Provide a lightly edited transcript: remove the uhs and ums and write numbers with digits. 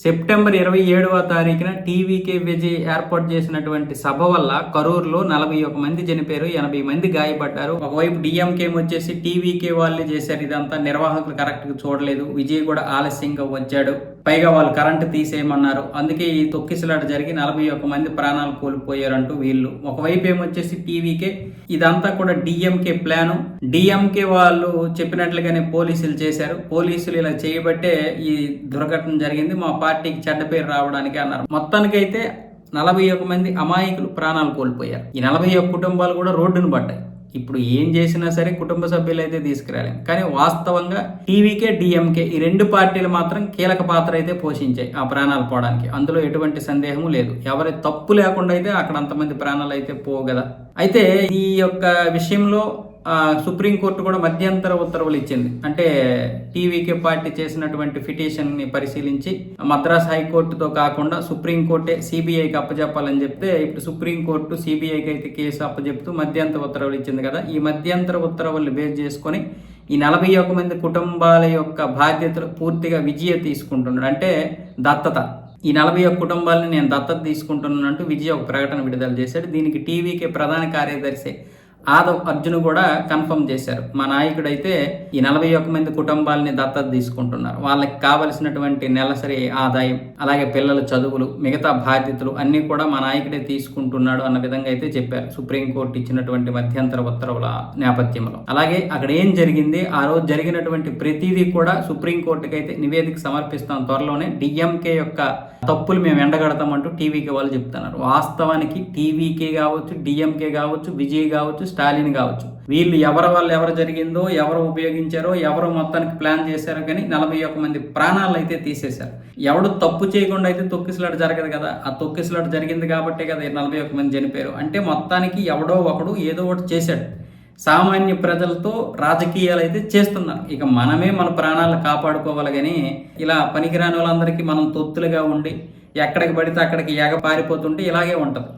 September 27వ తారీఖున TVK Vijay ఏర్పాటు చేసినటువంటి సభ వల్ల కరూరులో 41 మంది చనిపోయారు, 80 మంది గాయపడ్డారు. ఒకవైపు డిఎంకే వచ్చేసి టీవీకే వాళ్ళే చేశారు ఇదంతా, నిర్వాహకులు కరెక్ట్గా చూడలేదు, విజయ్ కూడా ఆలస్యంగా వచ్చాడు, పైగా వాళ్ళు కరెంటు తీసేయమన్నారు, అందుకే ఈ తొక్కిసలాట జరిగి 41 మంది ప్రాణాలు కోల్పోయారంటూ వీళ్ళు. ఒకవైపు ఏమొచ్చేసి టీవీకే ఇదంతా కూడా డిఎంకే ప్లాను, డిఎంకే వాళ్ళు చెప్పినట్లుగానే పోలీసులు చేశారు, పోలీసులు ఇలా చేయబట్టే ఈ దుర్ఘటన జరిగింది, మా పార్టీకి చెడ్డ పేరు రావడానికి అన్నారు. మొత్తానికైతే 41 మంది అమాయకులు ప్రాణాలు కోల్పోయారు. ఈ 41 కుటుంబాలు కూడా రోడ్డును పడ్డాయి. ఇప్పుడు ఏం చేసినా సరే కుటుంబ సభ్యులు అయితే తీసుకురాలేం, కానీ వాస్తవంగా టీవీకే డిఎంకే ఈ రెండు పార్టీలు మాత్రం కీలక పాత్ర అయితే పోషించాయి ఆ ప్రాణాలు పోవడానికి. అందులో ఎటువంటి సందేహము లేదు. ఎవరి తప్పు లేకుండా అయితే అక్కడ అంతమంది ప్రాణాలు అయితే పోవు కదా. అయితే ఈ యొక్క విషయంలో సుప్రీంకోర్టు కూడా మధ్యంతర ఉత్తర్వులు ఇచ్చింది. అంటే టీవీకే పార్టీ చేసినటువంటి పిటిషన్ని పరిశీలించి మద్రాస్ హైకోర్టుతో కాకుండా సుప్రీంకోర్టే సిబిఐకి అప్పచెప్పాలని చెప్తే, ఇప్పుడు సుప్రీంకోర్టు సిబిఐకి అయితే కేసు అప్పచెప్తూ మధ్యంతర ఉత్తర్వులు ఇచ్చింది కదా. ఈ మధ్యంతర ఉత్తర్వులు బేస్ చేసుకొని ఈ 41 మంది కుటుంబాల యొక్క బాధ్యతలు పూర్తిగా విజయ తీసుకుంటున్నాడు. అంటే దత్తత, ఈ 41 కుటుంబాలని నేను దత్తత తీసుకుంటున్నానంటూ విజయ్ ఒక ప్రకటన విడుదల చేశాడు. దీనికి టీవీకే ప్రధాన కార్యదర్శి ఆదవ్ అర్జున్ కూడా కన్ఫర్మ్ చేశారు. మా నాయకుడైతే ఈ 41 మంది కుటుంబాలని దత్తత తీసుకుంటున్నారు, వాళ్ళకి కావలసినటువంటి నెలసరి ఆదాయం, అలాగే పిల్లల చదువులు, మిగతా బాధ్యతలు అన్నీ కూడా మా నాయకుడే తీసుకుంటున్నాడు అన్న విధంగా అయితే చెప్పారు సుప్రీంకోర్టు ఇచ్చినటువంటి మధ్యంతర ఉత్తర్వుల నేపథ్యంలో. అలాగే అక్కడ ఏం జరిగింది, ఆ రోజు జరిగినటువంటి ప్రతిదీ కూడా సుప్రీంకోర్టుకి అయితే నివేదిక సమర్పిస్తాం త్వరలోనే, డిఎంకే యొక్క తప్పులు మేము ఎండగడతామంటూ టీవీకే వాళ్ళు చెప్తున్నారు. వాస్తవానికి టీవీకే కావచ్చు, డిఎంకే కావచ్చు, విజయ్ కావచ్చు, స్టాలిన్ కావచ్చు, వీళ్ళు ఎవరు జరిగిందో, ఎవరు ఉపయోగించారో, ఎవరు మొత్తానికి ప్లాన్ చేశారో కానీ 41 మంది ప్రాణాలు అయితే తీసేశారు. ఎవడు తప్పు చేయకుండా అయితే తొక్కిసలాట జరగదు కదా. ఆ తొక్కిసలాట జరిగింది కాబట్టే కదా 41 మంది చనిపోయారు. అంటే మొత్తానికి ఎవడో ఒకడు ఏదో ఒకటి చేశాడు. సామాన్య ప్రజలతో రాజకీయాలు అయితే చేస్తున్నారు. ఇక మనమే మన ప్రాణాలు కాపాడుకోవాలి, కానీ ఇలా పనికిరాని వాళ్ళందరికీ మనం తొత్తులుగా ఉండి ఎక్కడికి పడితే అక్కడికి ఎగ పారిపోతుంటే ఇలాగే ఉంటుంది.